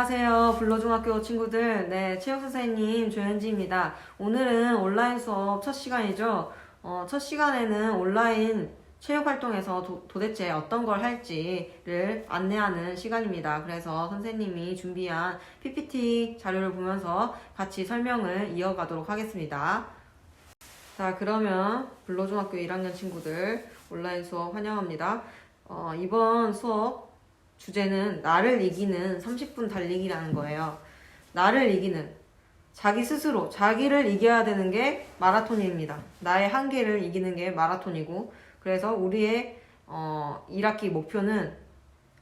안녕하세요. 불로중학교 친구들. 네, 체육선생님 조현지입니다. 오늘은 온라인 수업 첫 시간이죠. 첫 시간에는 온라인 체육활동에서 도대체 어떤 걸 할지를 안내하는 시간입니다. 그래서 선생님이 준비한 PPT 자료를 보면서 같이 설명을 이어가도록 하겠습니다. 자, 그러면 불로중학교 1학년 친구들 온라인 수업 환영합니다. 이번 수업 주제는 나를 이기는 30분 달리기라는 거예요. 나를 이기는, 자기 스스로, 자기를 이겨야 되는 게 마라톤입니다. 나의 한계를 이기는 게 마라톤이고, 그래서 우리의 1학기 목표는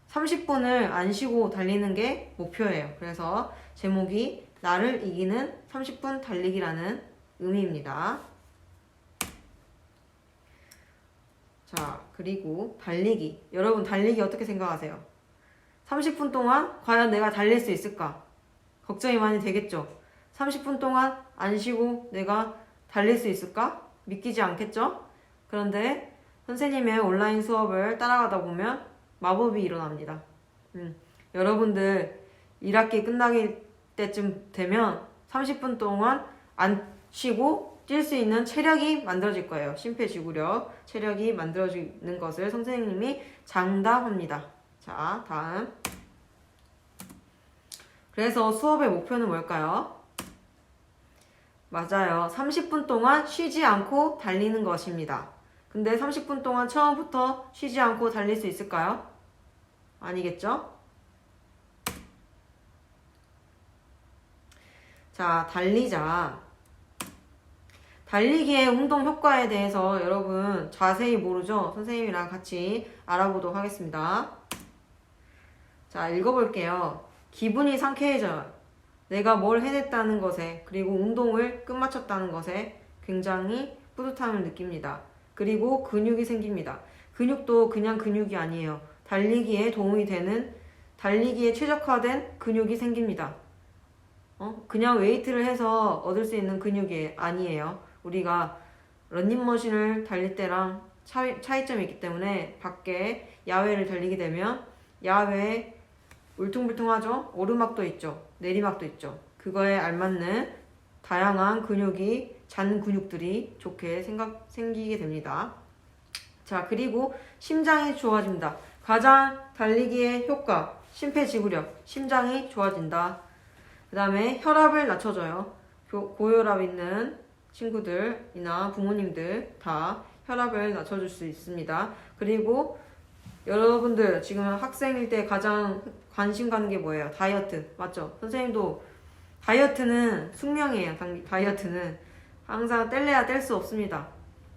30분을 안 쉬고 달리는 게 목표예요. 그래서 제목이 나를 이기는 30분 달리기라는 의미입니다. 자, 그리고 달리기. 여러분 달리기 어떻게 생각하세요? 30분 동안 과연 내가 달릴 수 있을까? 걱정이 많이 되겠죠? 30분 동안 안 쉬고 내가 달릴 수 있을까? 믿기지 않겠죠? 그런데 선생님의 온라인 수업을 따라가다 보면 마법이 일어납니다. 여러분들 1학기 끝나기 때쯤 되면 30분 동안 안 쉬고 뛸 수 있는 체력이 만들어질 거예요. 심폐지구력, 체력이 만들어지는 것을 선생님이 장담합니다. 자, 다음. 그래서 수업의 목표는 뭘까요? 맞아요. 30분 동안 쉬지 않고 달리는 것입니다. 근데 30분 동안 처음부터 쉬지 않고 달릴 수 있을까요? 아니겠죠? 자, 달리자. 달리기의 운동 효과에 대해서 여러분 자세히 모르죠? 선생님이랑 같이 알아보도록 하겠습니다. 자, 읽어볼게요. 기분이 상쾌해져요. 내가 뭘 해냈다는 것에, 그리고 운동을 끝마쳤다는 것에 굉장히 뿌듯함을 느낍니다. 그리고 근육이 생깁니다. 근육도 그냥 근육이 아니에요. 달리기에 도움이 되는, 달리기에 최적화된 근육이 생깁니다. 그냥 웨이트를 해서 얻을 수 있는 근육이 아니에요. 우리가 러닝머신을 달릴 때랑 차이점이 있기 때문에 밖에 야외를 달리게 되면 야외에 울퉁불퉁하죠? 오르막도 있죠. 내리막도 있죠. 그거에 알맞는 다양한 근육이, 잔 근육들이 좋게 생기게 됩니다. 자, 그리고 심장이 좋아집니다. 가장 달리기의 효과, 심폐지구력, 심장이 좋아진다. 그 다음에 혈압을 낮춰줘요. 고혈압 있는 친구들이나 부모님들 다 혈압을 낮춰줄 수 있습니다. 그리고 여러분들 지금 학생일 때 가장 관심 가는 게 뭐예요? 다이어트. 맞죠? 선생님도 다이어트는 숙명이에요. 다이어트는 항상 뗄래야 뗄 수 없습니다.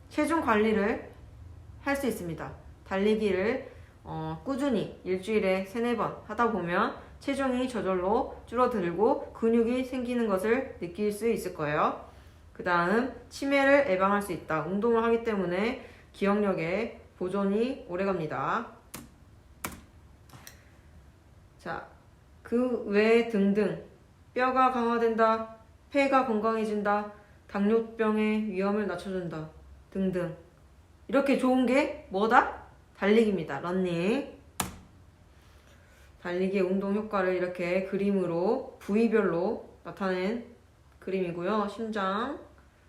체중 관리를 할 수 있습니다. 달리기를 꾸준히 일주일에 3-4번 하다 보면 체중이 저절로 줄어들고 근육이 생기는 것을 느낄 수 있을 거예요. 그 다음 치매를 예방할 수 있다. 운동을 하기 때문에 기억력에 보존이 오래갑니다. 자, 그 외에 등등 뼈가 강화된다, 폐가 건강해진다, 당뇨병의 위험을 낮춰준다 등등 이렇게 좋은 게 뭐다? 달리기입니다. 러닝. 달리기의 운동 효과를 이렇게 그림으로 부위별로 나타낸 그림이고요. 심장,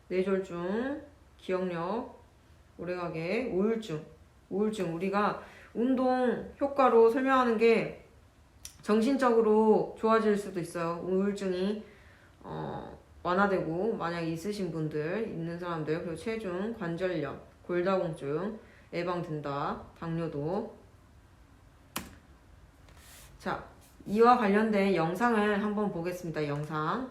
뇌졸중, 기억력, 오래가게, 우울증 우리가 운동 효과로 설명하는 게 정신적으로 좋아질 수도 있어요. 우울증이 완화되고 만약 있으신 분들, 있는 사람들, 그리고 체중, 관절염, 골다공증 예방된다. 당뇨도. 자, 이와 관련된 영상을 한번 보겠습니다. 영상.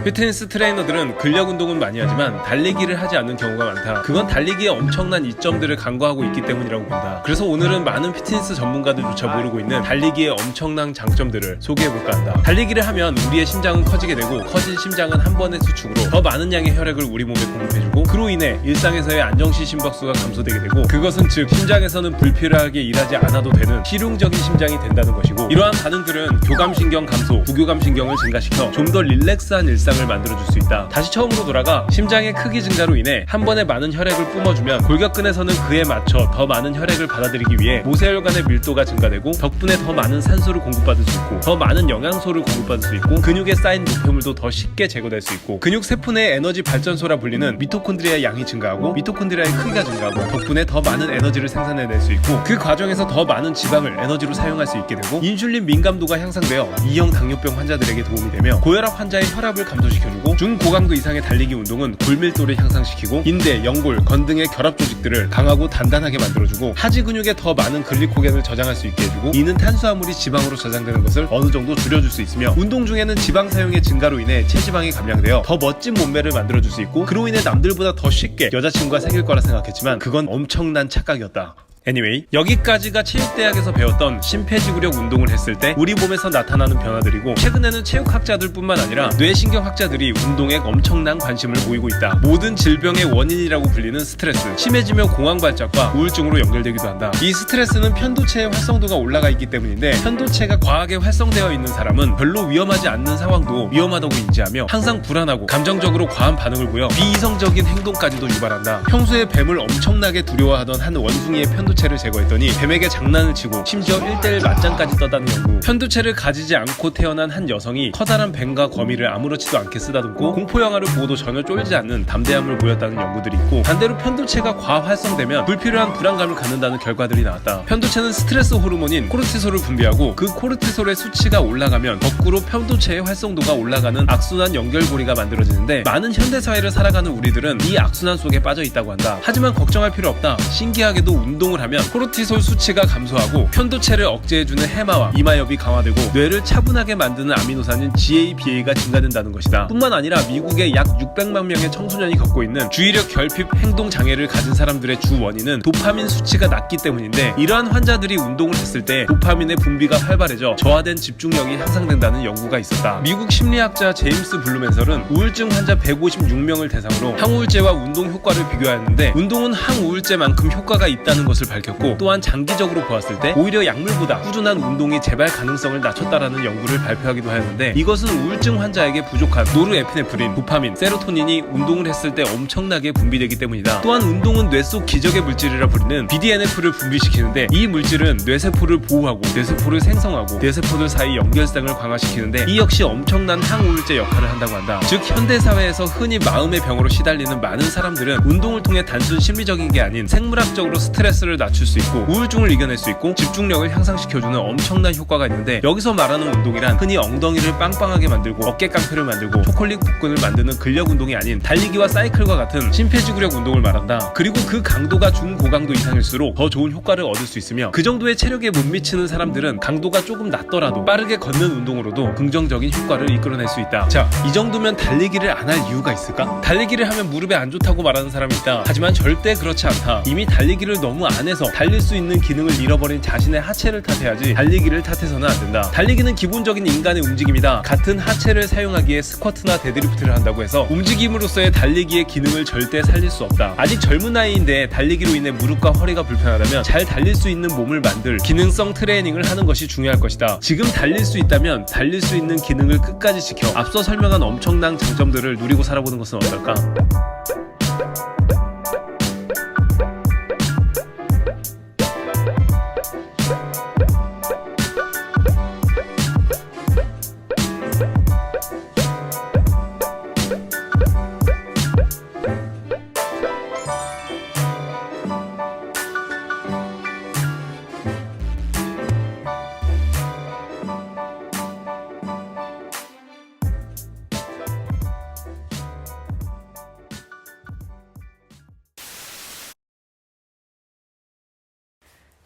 피트니스 트레이너들은 근력 운동은 많이 하지만 달리기를 하지 않는 경우가 많다. 그건 달리기에 엄청난 이점들을 간과하고 있기 때문이라고 본다. 그래서 오늘은 많은 피트니스 전문가들조차 모르고 있는 달리기의 엄청난 장점들을 소개해볼까 한다. 달리기를 하면 우리의 심장은 커지게 되고, 커진 심장은 한 번의 수축으로 더 많은 양의 혈액을 우리 몸에 공급해주고, 그로 인해 일상에서의 안정시 심박수가 감소되게 되고, 그것은 즉 심장에서는 불필요하게 일하지 않아도 되는 실용적인 심장이 된다는 것이고, 이러한 반응들은 교감신경 감소, 부교감신경을 증가시켜 좀 더 릴렉스한 일상 일상을 만들어줄 수 있다. 다시 처음으로 돌아가 심장의 크기 증가로 인해 한 번에 많은 혈액을 뿜어주면 골격근에서는 그에 맞춰 더 많은 혈액을 받아들이기 위해 모세혈관의 밀도가 증가되고 덕분에 더 많은 산소를 공급받을 수 있고 더 많은 영양소를 공급받을 수 있고 근육에 쌓인 노폐물도 더 쉽게 제거될 수 있고 근육 세포 내 에너지 발전소라 불리는 미토콘드리아의 양이 증가하고 미토콘드리아의 크기가 증가하고 덕분에 더 많은 에너지를 생산해낼 수 있고 그 과정에서 더 많은 지방을 에너지로 사용할 수 있게 되고 인슐린 민감도가 향상되어 2형 당뇨병 환자들에게 도움이 되며 고혈압 환자의 혈압을 감소시켜주고 중고강도 이상의 달리기 운동은 골밀도를 향상시키고 인대, 연골, 건 등의 결합 조직들을 강하고 단단하게 만들어주고 하지 근육에 더 많은 글리코겐을 저장할 수 있게 해주고 이는 탄수화물이 지방으로 저장되는 것을 어느 정도 줄여줄 수 있으며 운동 중에는 지방 사용의 증가로 인해 체지방이 감량되어 더 멋진 몸매를 만들어줄 수 있고 그로 인해 남들보다 더 쉽게 여자친구가 생길 거라 생각했지만 그건 엄청난 착각이었다. Anyway, 여기까지가 체육대학에서 배웠던 심폐지구력 운동을 했을 때 우리 몸에서 나타나는 변화들이고 최근에는 체육학자들뿐만 아니라 뇌신경학자들이 운동에 엄청난 관심을 보이고 있다. 모든 질병의 원인이라고 불리는 스트레스, 심해지면 공황발작과 우울증으로 연결되기도 한다. 이 스트레스는 편도체의 활성도가 올라가 있기 때문인데 편도체가 과하게 활성되어 있는 사람은 별로 위험하지 않는 상황도 위험하다고 인지하며 항상 불안하고 감정적으로 과한 반응을 보여 비이성적인 행동까지도 유발한다. 평소에 뱀을 엄청나게 두려워하던 한 원숭이의 편도체를 제거했더니 뱀에게 장난을 치고 심지어 1:1 맞짱까지 떴다는 연구. 편도체를 가지지 않고 태어난 한 여성이 커다란 뱀과 거미를 아무렇지도 않게 쓰다듬고 공포영화를 보고도 전혀 쫄지 않는 담대함을 보였다는 연구들이 있고 반대로 편도체가 과활성되면 불필요한 불안감을 갖는다는 결과들이 나왔다. 편도체는 스트레스 호르몬인 코르티솔을 분비하고 그 코르티솔의 수치가 올라가면 거꾸로 편도체의 활성도가 올라가는 악순환 연결고리가 만들어지는데 많은 현대사회를 살아가는 우리들은 이 악순환 속에 빠져 있다고 한다. 하지만 걱정할 필요 없다. 신기하게도 운동을 하면 코르티솔 수치가 감소하고 편도체를 억제해주는 해마와 이마엽이 강화되고 뇌를 차분하게 만드는 아미노산인 GABA가 증가된다는 것이다. 뿐만 아니라 미국의 약 600만 명의 청소년이 겪고 있는 주의력 결핍 행동 장애를 가진 사람들의 주 원인은 도파민 수치가 낮기 때문인데 이러한 환자들이 운동을 했을 때 도파민의 분비가 활발해져 저하된 집중력이 향상된다는 연구가 있었다. 미국 심리학자 제임스 블루멘설은 우울증 환자 156명을 대상으로 항우울제와 운동 효과를 비교하였는데 운동은 항우울제만큼 효과가 있다는 것을 밝혔고 또한 장기적으로 보았을 때 오히려 약물보다 꾸준한 운동이 재발 가능성을 낮췄다라는 연구를 발표하기도 하였는데 이것은 우울증 환자에게 부족한 노르에피네프린, 도파민, 세로토닌이 운동을 했을 때 엄청나게 분비되기 때문이다. 또한 운동은 뇌 속 기적의 물질이라 부르는 BDNF를 분비시키는데 이 물질은 뇌세포를 보호하고 뇌세포를 생성하고 뇌세포들 사이 연결성을 강화시키는데 이 역시 엄청난 항우울제 역할을 한다고 한다. 즉 현대사회에서 흔히 마음의 병으로 시달리는 많은 사람들은 운동을 통해 단순 심리적인 게 아닌 생물학적으로 스트레스를 낮출 수 있고 우울증을 이겨낼 수 있고 집중력을 향상시켜주는 엄청난 효과가 있는데 여기서 말하는 운동이란 흔히 엉덩이를 빵빵하게 만들고 어깨 깡패를 만들고 초콜릿 복근을 만드는 근력 운동이 아닌 달리기와 사이클과 같은 심폐지구력 운동을 말한다. 그리고 그 강도가 중고강도 이상일수록 더 좋은 효과를 얻을 수 있으며 그 정도의 체력에 못 미치는 사람들은 강도가 조금 낮더라도 빠르게 걷는 운동으로도 긍정적인 효과를 이끌어낼 수 있다. 자, 이 정도면 달리기를 안 할 이유가 있을까? 달리기를 하면 무릎에 안 좋다고 말하는 사람이 있다. 하지만 절대 그렇지 않다. 이미 달리기를 너무 안 해서 달릴 수 있는 기능을 잃어버린 자신의 하체를 탓해야지 달리기를 탓해서는 안 된다. 달리기는 기본적인 인간의 움직임이다. 같은 하체를 사용하기에 스쿼트나 데드리프트를 한다고 해서 움직임으로서의 달리기의 기능을 절대 살릴 수 없다. 아직 젊은 나이인데 달리기로 인해 무릎과 허리가 불편하다면 잘 달릴 수 있는 몸을 만들 기능성 트레이닝을 하는 것이 중요할 것이다. 지금 달릴 수 있다면 달릴 수 있는 기능을 끝까지 지켜 앞서 설명한 엄청난 장점들을 누리고 살아보는 것은 어떨까?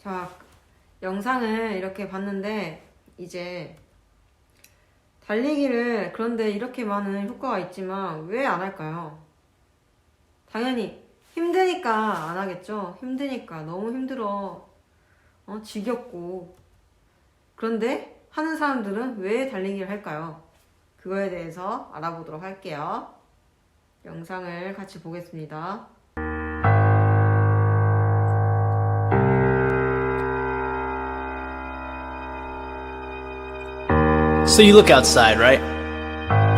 자, 영상을 이렇게 봤는데 이제 달리기를 그런데 이렇게 많은 효과가 있지만 왜 안 할까요? 당연히 힘드니까 안 하겠죠. 힘드니까 너무 힘들어. 지겹고. 그런데 하는 사람들은 왜 달리기를 할까요? 그거에 대해서 알아보도록 할게요. 영상을 같이 보겠습니다. So you look outside, right?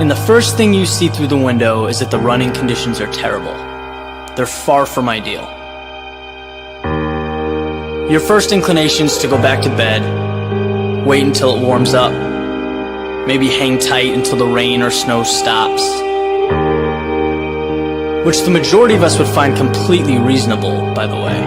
And the first thing you see through the window is that the running conditions are terrible. They're far from ideal. Your first inclination is to go back to bed, wait until it warms up, maybe hang tight until the rain or snow stops, which the majority of us would find completely reasonable, by the way.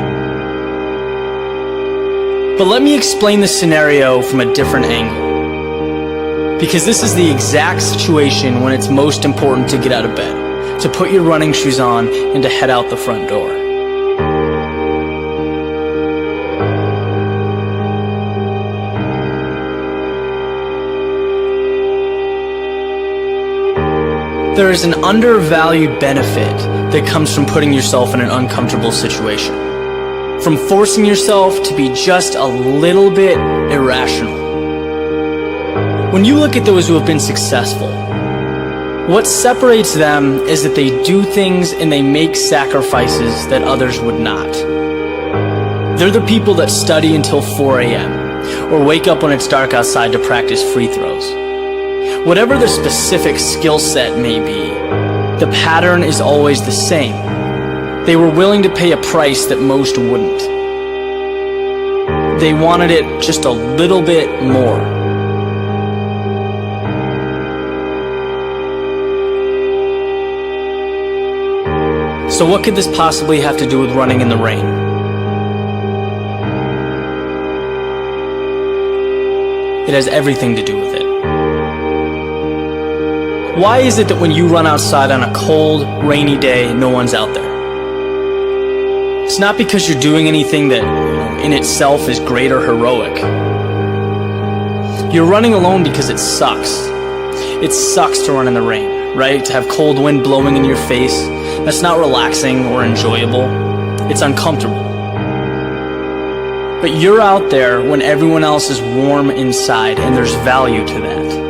But let me explain the scenario from a different angle, because this is the exact situation when it's most important to get out of bed, to put your running shoes on and to head out the front door. There is an undervalued benefit that comes from putting yourself in an uncomfortable situation, from forcing yourself to be just a little bit irrational. When you look at those who have been successful, what separates them is that they do things and they make sacrifices that others would not. They're the people that study until 4 a.m. or wake up when it's dark outside to practice free throws. Whatever the specific skill set may be, the pattern is always the same. They were willing to pay a price that most wouldn't. They wanted it just a little bit more. So what could this possibly have to do with running in the rain? It has everything to do with it. Why is it that when you run outside on a cold, rainy day, no one's out there? It's not because you're doing anything that in itself is great or heroic. You're running alone because it sucks. It sucks to run in the rain, right? To have cold wind blowing in your face. That's not relaxing or enjoyable. It's uncomfortable. But you're out there when everyone else is warm inside, and there's value to that.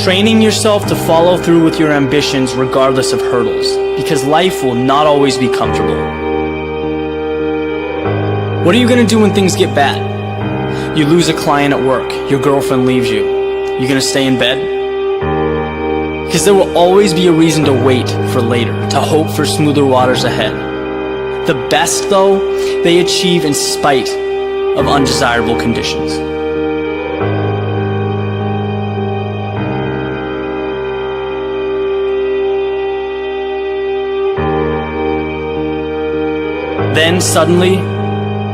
Training yourself to follow through with your ambitions regardless of hurdles, because life will not always be comfortable. What are you going to do when things get bad? You lose a client at work, your girlfriend leaves you. You going to stay in bed? Because there will always be a reason to wait for later, to hope for smoother waters ahead. The best, though, they achieve in spite of undesirable conditions. Then suddenly,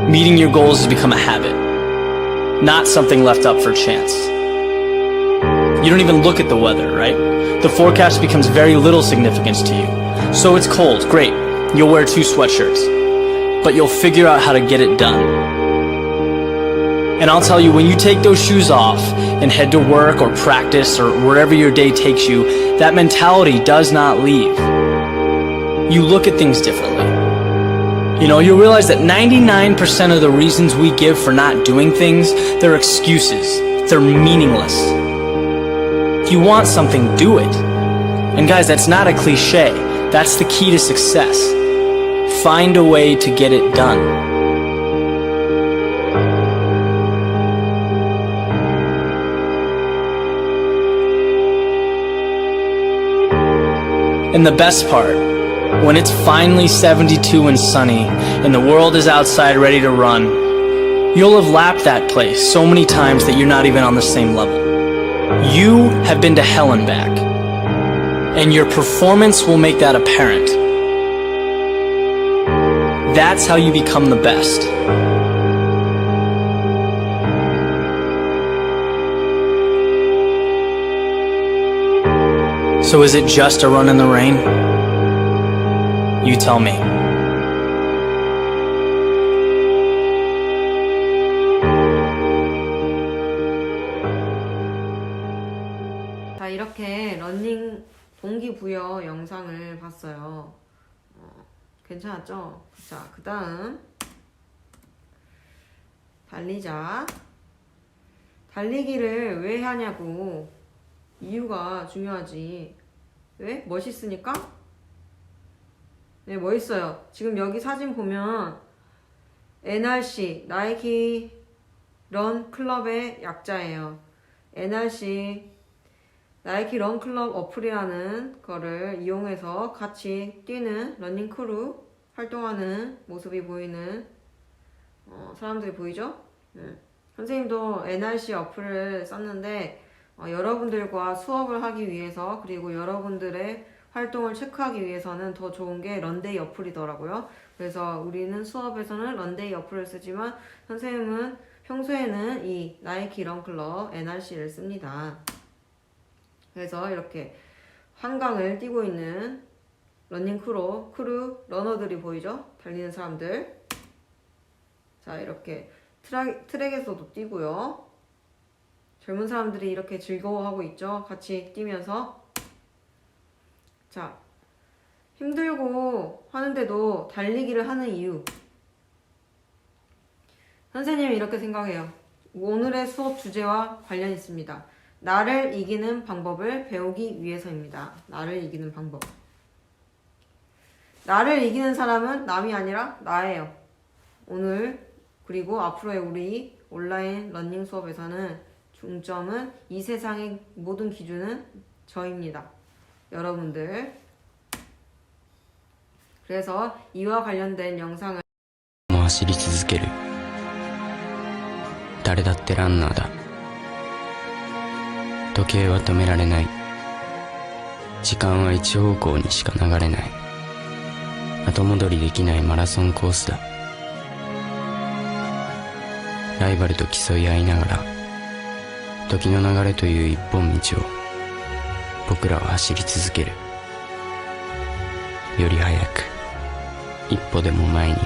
meeting your goals has become a habit, not something left up for chance. You don't even look at the weather, right? The forecast becomes very little significance to you. So it's cold, great. You'll wear 2 sweatshirts, but you'll figure out how to get it done. And I'll tell you, when you take those shoes off and head to work or practice or wherever your day takes you, that mentality does not leave. You look at things differently. You know, you'll realize that 99% of the reasons we give for not doing things, they're excuses. They're meaningless. If you want something, do it. And guys, that's not a cliche. That's the key to success. Find a way to get it done. And the best part, when it's finally 72 and sunny and the world is outside ready to run, you'll have lapped that place so many times that you're not even on the same level. You have been to hell and back, and your performance will make that apparent. That's how you become the best. So is it just a run in the rain? You tell me. 자, 이렇게 러닝 동기부여 영상을 봤어요. 괜찮았죠? 자, 그 다음 달리자. 달리기를 왜 하냐고. 이유가 중요하지. 왜? 멋있으니까? 네, 멋있어요. 지금 여기 사진 보면 NRC, 나이키 런 클럽의 약자예요. NRC, 나이키 런클럽 어플이라는 거를 이용해서 같이 뛰는 러닝 크루 활동하는 모습이 보이는 사람들이 보이죠? 선생님도 NRC 어플을 썼는데 여러분들과 수업을 하기 위해서 그리고 여러분들의 활동을 체크하기 위해서는 더 좋은 게 런데이 어플이더라고요. 그래서 우리는 수업에서는 런데이 어플을 쓰지만 선생님은 평소에는 이 나이키 런클럽 NRC를 씁니다. 그래서 이렇게 한강을 뛰고 있는 러닝 크루 러너들이 보이죠? 달리는 사람들. 자, 이렇게 트랙에서도 뛰고요. 젊은 사람들이 이렇게 즐거워하고 있죠? 같이 뛰면서. 자, 힘들고 하는데도 달리기를 하는 이유. 선생님이 이렇게 생각해요. 오늘의 수업 주제와 관련 있습니다. 나를 이기는 방법을 배우기 위해서입니다. 나를 이기는 방법. 나를 이기는 사람은 남이 아니라 나예요. 오늘 그리고 앞으로의 우리 온라인 러닝 수업에서는 중점은 이 세상의 모든 기준은 저입니다. 여러분들. 그래서 이와 관련된 영상을 もう走り続ける。誰だってランナーだ。時計は止められない。時間は一方向にしか流れない。後戻りできないマラソンコースだ。ライバルと競い合いながら、時の流れという一本道を僕らは走り続ける。より速く、一歩でも前に、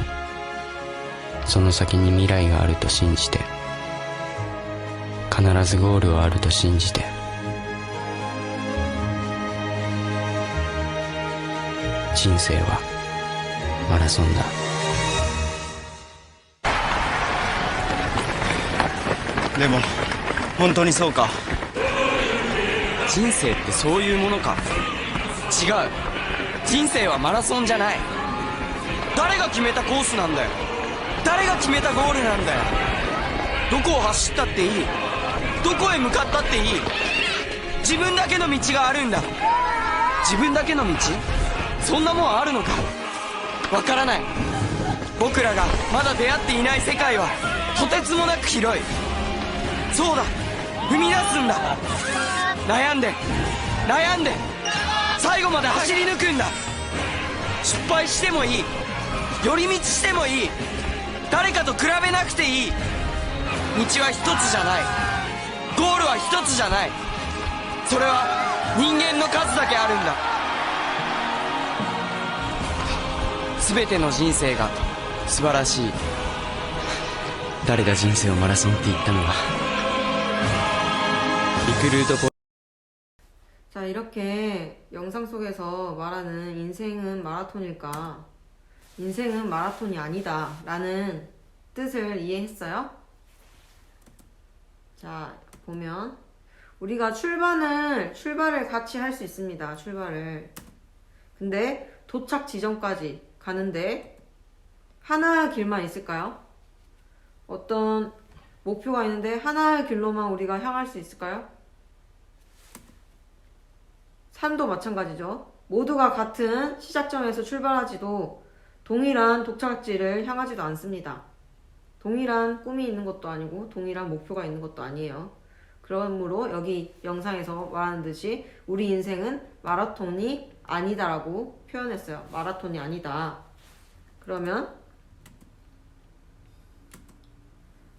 その先に未来があると信じて、必ずゴールはあると信じて。人生はマラソンだ。でも本当にそうか。人生ってそういうものか。違う。人生はマラソンじゃない。誰が決めたコースなんだよ。誰が決めたゴールなんだよ。どこを走ったっていい。どこへ向かったっていい。自分だけの道があるんだ。自分だけの道、そんなもんあるのか。わからない。僕らがまだ出会っていない世界はとてつもなく広い。そうだ、踏み出すんだ。悩んで悩んで最後まで走り抜くんだ。失敗してもいい。寄り道してもいい。誰かと比べなくていい。道は一つじゃない。ゴールは一つじゃない。それは人間の数だけあるんだ。全ての人生が素晴らしい。誰が人生をマラソンって言ったのは。リクルートポ 자, 이렇게 영상 속에서 말하는 인생은 마라톤일까? 인생은 마라톤이 아니다 라는 뜻을 이해했어요? 자, 보면 우리가 출발을 같이 할 수 있습니다. 출발을. 근데 도착 지점까지 가는데 하나의 길만 있을까요? 어떤 목표가 있는데 하나의 길로만 우리가 향할 수 있을까요? 산도 마찬가지죠. 모두가 같은 시작점에서 출발하지도 동일한 도착지를 향하지도 않습니다. 동일한 꿈이 있는 것도 아니고 동일한 목표가 있는 것도 아니에요. 그러므로 여기 영상에서 말하는 듯이 우리 인생은 마라톤이 아니다라고 표현했어요. 마라톤이 아니다. 그러면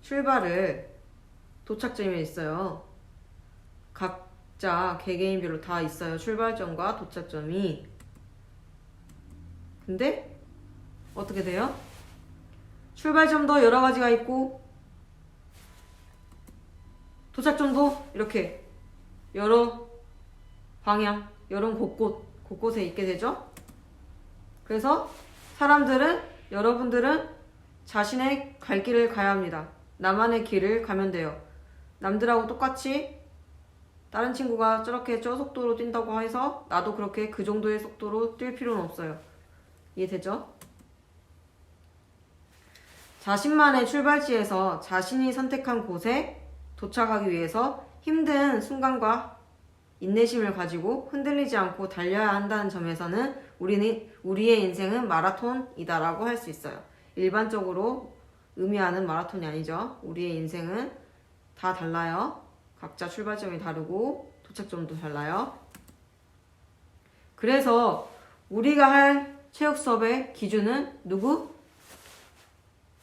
출발을 도착점에 있어요. 각자 개개인별로 다 있어요. 출발점과 도착점이. 근데 어떻게 돼요? 출발점도 여러 가지가 있고 도착점도 이렇게 여러 방향, 여러 곳곳에 있게 되죠. 그래서 여러분들은 자신의 갈 길을 가야 합니다. 나만의 길을 가면 돼요. 남들하고 똑같이 다른 친구가 저렇게 저 속도로 뛴다고 해서 나도 그렇게 그 정도의 속도로 뛸 필요는 없어요. 이해되죠? 자신만의 출발지에서 자신이 선택한 곳에 도착하기 위해서 힘든 순간과 인내심을 가지고 흔들리지 않고 달려야 한다는 점에서는 우리의 인생은 마라톤이다라고 할 수 있어요. 일반적으로 의미하는 마라톤이 아니죠. 우리의 인생은 다 달라요. 각자 출발점이 다르고 도착점도 달라요. 그래서 우리가 할 체육 수업의 기준은 누구?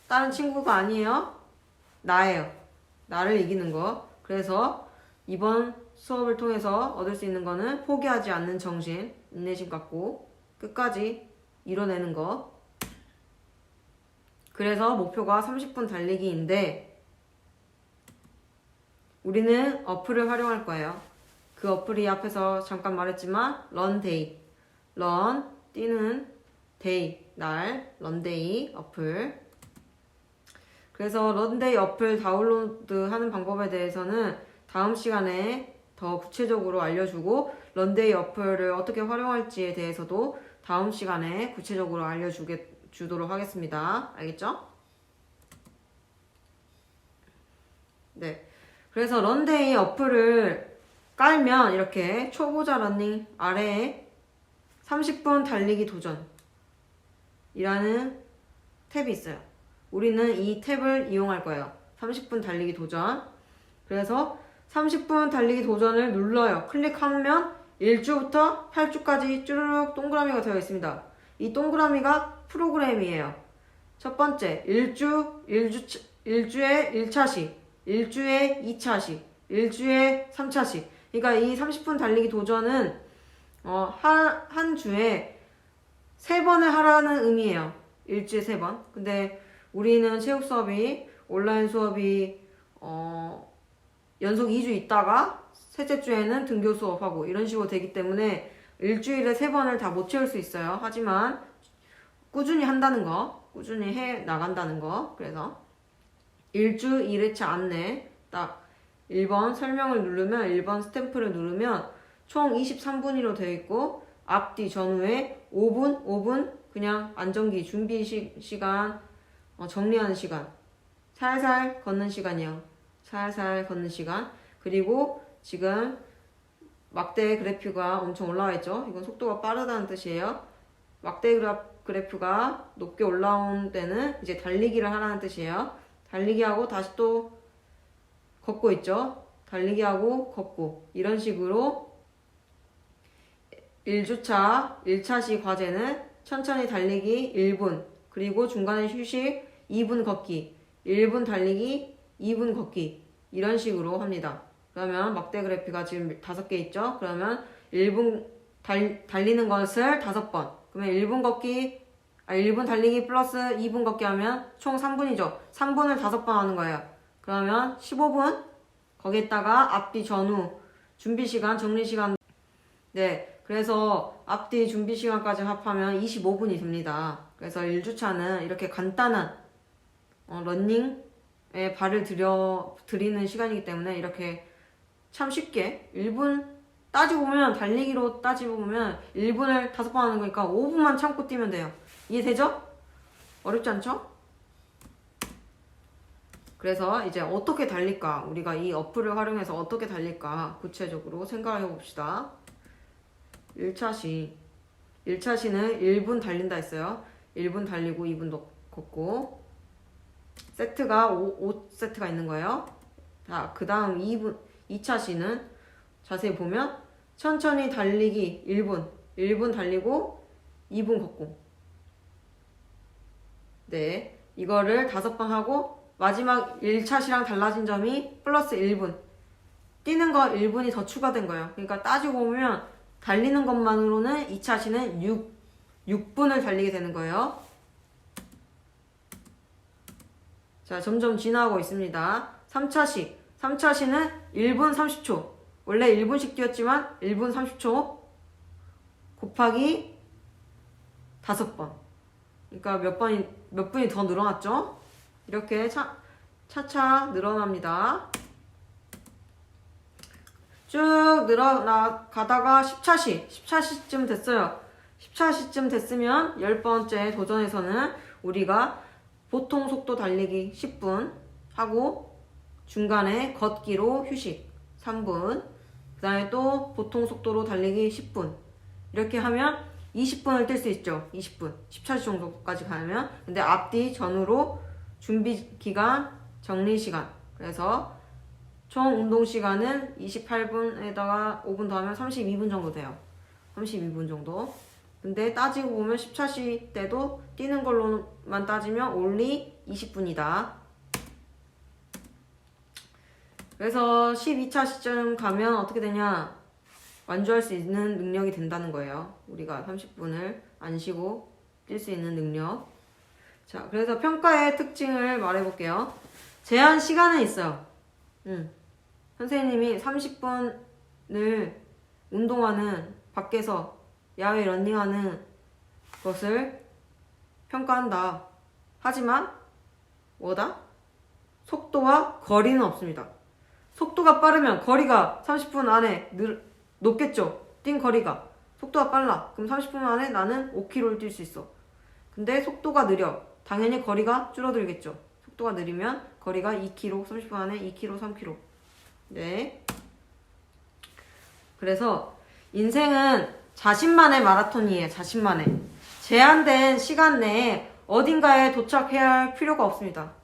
다른 친구가 아니에요. 나예요. 나를 이기는 거. 그래서 이번 수업을 통해서 얻을 수 있는 거는 포기하지 않는 정신, 인내심 갖고 끝까지 이뤄내는 거. 그래서 목표가 30분 달리기인데 우리는 어플을 활용할 거예요. 그 어플이 앞에서 잠깐 말했지만 런데이, 런, 뛰는, 데이, 날, 런데이 어플. 그래서 런데이 어플 다운로드하는 방법에 대해서는 다음 시간에 더 구체적으로 알려주고 런데이 어플을 어떻게 활용할지에 대해서도 다음 시간에 구체적으로 알려주도록 하겠습니다. 알겠죠? 네. 그래서 런데이 어플을 깔면 이렇게 초보자 러닝 아래에 30분 달리기 도전이라는 탭이 있어요. 우리는 이 탭을 이용할 거예요. 30분 달리기 도전. 그래서 30분 달리기 도전을 눌러요. 클릭하면 1주부터 8주까지 쭈르륵 동그라미가 되어 있습니다. 이 동그라미가 프로그램이에요. 첫 번째, 1주에 1차씩, 1주에 2차씩, 1주에 3차씩. 그러니까 이 30분 달리기 도전은 한 주에 3번을 하라는 의미예요. 일주에 3번. 근데 우리는 체육 수업이 온라인 수업이 연속 2주 있다가 셋째 주에는 등교 수업하고 이런 식으로 되기 때문에 일주일에 3번을 다 못 채울 수 있어요. 하지만 꾸준히 한다는 거, 꾸준히 해 나간다는 거. 그래서 1주 1회차 안내 딱 1번 설명을 누르면 1번 스탬프를 누르면 총 23분이로 되어 있고 앞뒤 전후에 5분 그냥 안정기 준비 시간 정리하는 시간 살살 걷는 시간이요. 살살 걷는 시간. 그리고 지금 막대 그래프가 엄청 올라와 있죠. 이건 속도가 빠르다는 뜻이에요. 막대 그래프가 높게 올라온 때는 이제 달리기를 하라는 뜻이에요. 달리기하고 다시 또 걷고 있죠. 달리기하고 걷고 이런 식으로 1주차 1차시 과제는 천천히 달리기 1분 그리고 중간에 휴식 2분 걷기 1분 달리기 2분 걷기 이런 식으로 합니다. 그러면 막대 그래프가 지금 5개 있죠. 그러면 1분 달리는 것을 5번 그러면 1분 달리기 플러스 2분 걷기 하면 총 3분이죠. 3분을 5번 하는 거예요. 그러면 15분 거기에다가 앞뒤 전후 준비 시간 정리 시간 네 그래서 앞뒤 준비 시간까지 합하면 25분이 됩니다. 그래서 1주차는 이렇게 간단한 러닝에 발을 들이는 시간이기 때문에 이렇게 참 쉽게 1분 따지고 보면 달리기로 따지고 보면 1분을 5번 하는 거니까 5분만 참고 뛰면 돼요. 이해되죠? 어렵지 않죠? 그래서 이제 어떻게 달릴까? 우리가 이 어플을 활용해서 어떻게 달릴까? 구체적으로 생각을 해봅시다. 1차시는 1분 달린다 했어요. 1분 달리고 2분 걷고 세트가 5세트가 있는 거예요. 자, 그 다음 2차시는 자세히 보면 천천히 달리기 1분 달리고 2분 걷고 네 이거를 5번 하고 마지막 1차시랑 달라진 점이 플러스 1분 뛰는 거 1분이 더 추가된 거예요. 그러니까 따지고 보면 달리는 것만으로는 2차시는 6분을 달리게 되는 거예요. 자 점점 지나고 있습니다. 3차시는 1분 30초 원래 1분씩 뛰었지만 1분 30초 곱하기 5번 그러니까 몇 분이 더 늘어났죠? 이렇게 차차 늘어납니다. 쭉 늘어나가다가 10차시쯤 됐어요. 10차시쯤 됐으면 10번째 도전에서는 우리가 보통 속도 달리기 10분 하고 중간에 걷기로 휴식 3분 그 다음에 또 보통 속도로 달리기 10분. 이렇게 하면 20분을 뛸 수 있죠. 20분. 10차시 정도까지 가면. 근데 앞뒤 전후로 준비 기간, 정리 시간. 그래서 총 운동 시간은 28분에다가 5분 더하면 32분 정도 돼요. 32분 정도. 근데 따지고 보면 10차시 때도 뛰는 걸로만 따지면 only 20분이다. 그래서 12차 시점 가면 어떻게 되냐? 완주할 수 있는 능력이 된다는 거예요. 우리가 30분을 안 쉬고 뛸 수 있는 능력. 자, 그래서 평가의 특징을 말해볼게요. 제한 시간은 있어요. 선생님이 30분을 운동하는, 밖에서 야외 런닝하는 것을 평가한다. 하지만 뭐다? 속도와 거리는 없습니다. 속도가 빠르면 거리가 30분 안에 높겠죠. 뛴 거리가. 속도가 빨라. 그럼 30분 안에 나는 5km를 뛸 수 있어. 근데 속도가 느려. 당연히 거리가 줄어들겠죠. 속도가 느리면 거리가 2km, 30분 안에 2km, 3km. 네. 그래서 인생은 자신만의 마라톤이에요. 자신만의. 제한된 시간 내에 어딘가에 도착해야 할 필요가 없습니다.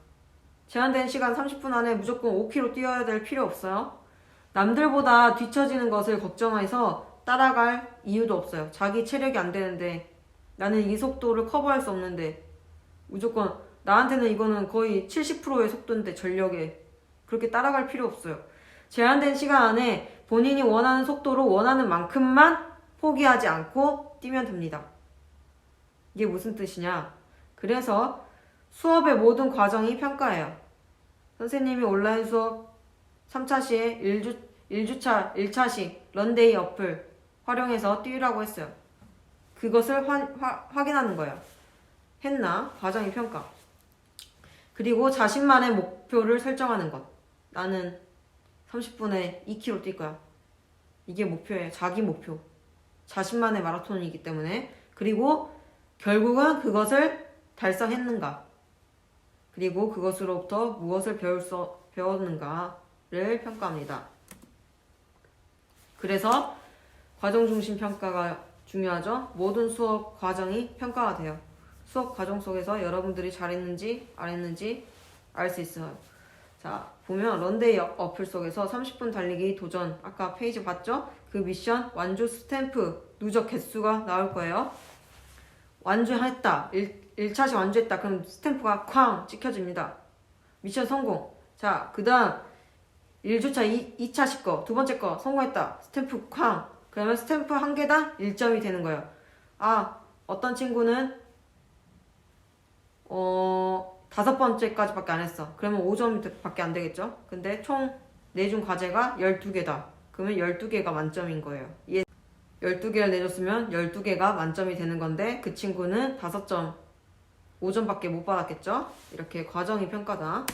제한된 시간 30분 안에 무조건 5km 뛰어야 될 필요 없어요. 남들보다 뒤처지는 것을 걱정해서 따라갈 이유도 없어요. 자기 체력이 안 되는데, 나는 이 속도를 커버할 수 없는데, 무조건 나한테는 이거는 거의 70%의 속도인데, 전력에 그렇게 따라갈 필요 없어요. 제한된 시간 안에 본인이 원하는 속도로 원하는 만큼만 포기하지 않고 뛰면 됩니다. 이게 무슨 뜻이냐? 그래서 수업의 모든 과정이 평가예요. 선생님이 온라인 수업 3차 시에 1차시 런데이 어플 활용해서 뛰라고 했어요. 그것을 확인하는 거예요. 했나? 과정이 평가. 그리고 자신만의 목표를 설정하는 것. 나는 30분에 2km 뛸 거야. 이게 목표예요. 자기 목표. 자신만의 마라톤이기 때문에. 그리고 결국은 그것을 달성했는가. 그리고 그것으로부터 무엇을 배웠는가를 평가합니다. 그래서 과정 중심 평가가 중요하죠. 모든 수업 과정이 평가가 돼요. 수업 과정 속에서 여러분들이 잘했는지 안 했는지 알 수 있어요. 자, 보면 런데이 어플 속에서 30분 달리기 도전, 아까 페이지 봤죠? 그 미션 완주 스탬프 누적 개수가 나올 거예요. 완주했다. 1차시 완주했다. 그럼 스탬프가 쾅 찍혀집니다. 미션 성공. 자, 그 다음 1주차 2차시 거, 두 번째 거 성공했다. 스탬프 쾅. 그러면 스탬프 한 개당 1점이 되는 거예요. 아, 어떤 친구는 5번째까지밖에 안 했어. 그러면 5점 밖에 안 되겠죠? 근데 총 내준 과제가 12개다. 그러면 12개가 만점인 거예요. 12개를 내줬으면 12개가 만점이 되는 건데 그 친구는 5점, 5점밖에 못 받았겠죠? 이렇게 과정이 평가다.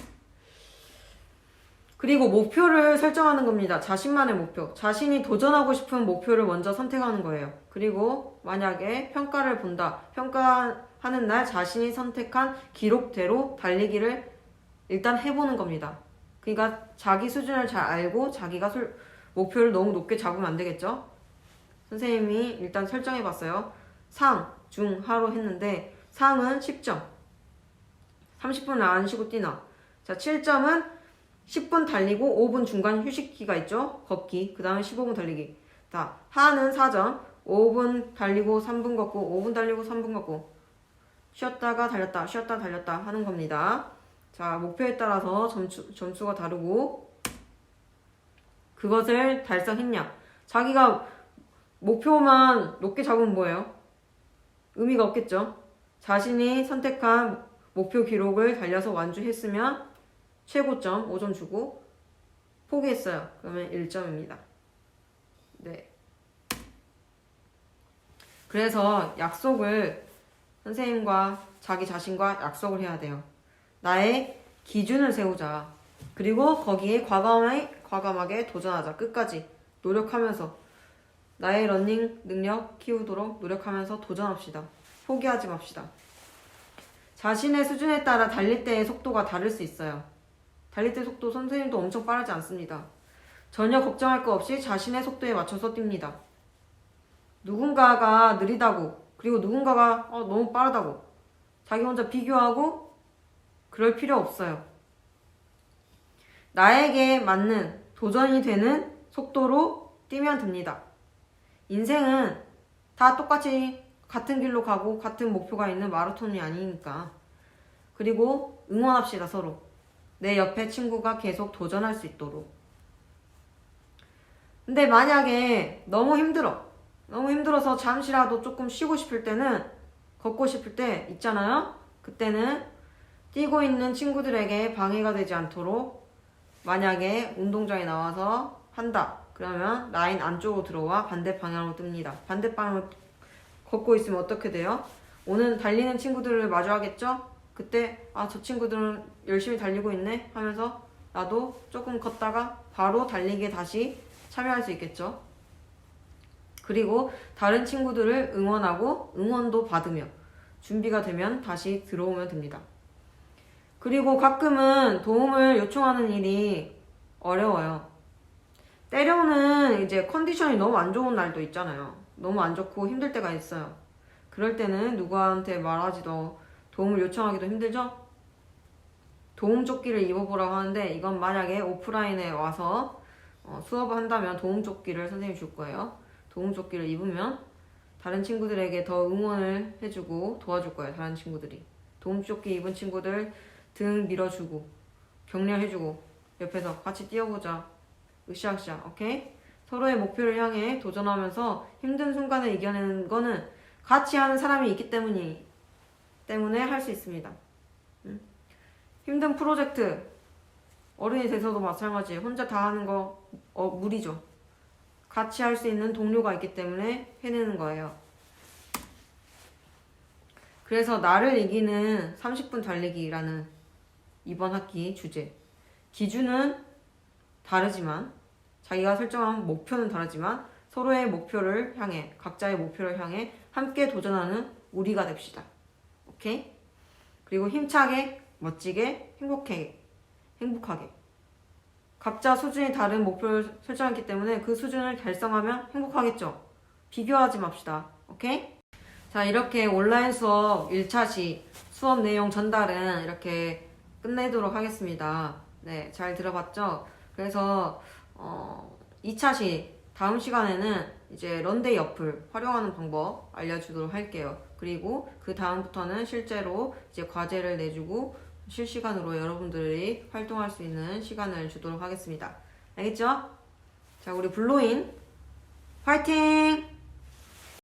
그리고 목표를 설정하는 겁니다. 자신만의 목표. 자신이 도전하고 싶은 목표를 먼저 선택하는 거예요. 그리고 만약에 평가를 본다. 평가하는 날 자신이 선택한 기록대로 달리기를 일단 해보는 겁니다. 그러니까 자기 수준을 잘 알고 자기가 목표를 너무 높게 잡으면 안 되겠죠? 선생님이 일단 설정해봤어요. 상, 중, 하로 했는데 상은 10점. 30분을 안 쉬고 뛰나. 자, 7점은 10분 달리고 5분 중간 휴식기가 있죠. 걷기. 그 다음에 15분 달리기. 자, 하는 4점. 5분 달리고 3분 걷고 5분 달리고 3분 걷고 쉬었다가 달렸다 쉬었다 달렸다 하는 겁니다. 자, 목표에 따라서 점수가 다르고 그것을 달성했냐. 자기가 목표만 높게 잡으면 뭐예요? 의미가 없겠죠. 자신이 선택한 목표 기록을 달려서 완주했으면 최고점 5점 주고 포기했어요. 그러면 1점입니다. 네. 그래서 약속을 선생님과 자기 자신과 약속을 해야 돼요. 나의 기준을 세우자. 그리고 거기에 과감하게 도전하자. 끝까지 노력하면서 나의 러닝 능력 키우도록 노력하면서 도전합시다. 포기하지 맙시다. 자신의 수준에 따라 달릴 때의 속도가 다를 수 있어요. 달릴 때 속도 선생님도 엄청 빠르지 않습니다. 전혀 걱정할 거 없이 자신의 속도에 맞춰서 뜁니다. 누군가가 느리다고, 그리고 누군가가 너무 빠르다고 자기 혼자 비교하고 그럴 필요 없어요. 나에게 맞는 도전이 되는 속도로 뛰면 됩니다. 인생은 다 똑같이 같은 길로 가고 같은 목표가 있는 마라톤이 아니니까. 그리고 응원합시다, 서로. 내 옆에 친구가 계속 도전할 수 있도록. 근데 만약에 너무 힘들어서 잠시라도 조금 쉬고 싶을 때는, 걷고 싶을 때 있잖아요. 그때는 뛰고 있는 친구들에게 방해가 되지 않도록 만약에 운동장에 나와서 한다. 그러면 라인 안쪽으로 들어와 반대 방향으로 뜹니다. 반대 방향으로 걷고 있으면 어떻게 돼요? 오는 달리는 친구들을 마주하겠죠? 그때 저 친구들은 열심히 달리고 있네 하면서 나도 조금 걷다가 바로 달리기에 다시 참여할 수 있겠죠? 그리고 다른 친구들을 응원하고 응원도 받으며 준비가 되면 다시 들어오면 됩니다. 그리고 가끔은 도움을 요청하는 일이 어려워요. 때로는 이제 컨디션이 너무 안 좋은 날도 있잖아요. 너무 안 좋고 힘들 때가 있어요. 그럴 때는 누구한테 말하지도, 도움을 요청하기도 힘들죠? 도움조끼를 입어보라고 하는데, 이건 만약에 오프라인에 와서 수업을 한다면 도움조끼를 선생님이 줄 거예요. 도움조끼를 입으면 다른 친구들에게 더 응원을 해주고 도와줄 거예요. 다른 친구들이 도움조끼 입은 친구들 등 밀어주고 격려해주고 옆에서 같이 뛰어보자, 으쌰으쌰. 오케이? 서로의 목표를 향해 도전하면서 힘든 순간을 이겨내는 거는 같이 하는 사람이 있기 때문에 할 수 있습니다. 힘든 프로젝트, 어른이 돼서도 마찬가지예요. 혼자 다 하는 거 무리죠. 같이 할 수 있는 동료가 있기 때문에 해내는 거예요. 그래서 나를 이기는 30분 달리기라는 이번 학기 주제. 기준은 다르지만, 자기가 설정한 목표는 다르지만 서로의 목표를 향해, 각자의 목표를 향해 함께 도전하는 우리가 됩시다. 오케이? 그리고 힘차게, 멋지게, 행복하게. 각자 수준이 다른 목표를 설정했기 때문에 그 수준을 달성하면 행복하겠죠? 비교하지 맙시다. 오케이? 자, 이렇게 온라인 수업 1차시 수업 내용 전달은 이렇게 끝내도록 하겠습니다. 네, 잘 들어봤죠? 그래서 2차시 다음 시간에는 이제 런데이 어플 활용하는 방법 알려주도록 할게요. 그리고 그 다음부터는 실제로 이제 과제를 내주고 실시간으로 여러분들이 활동할 수 있는 시간을 주도록 하겠습니다. 알겠죠? 자, 우리 블로인 화이팅!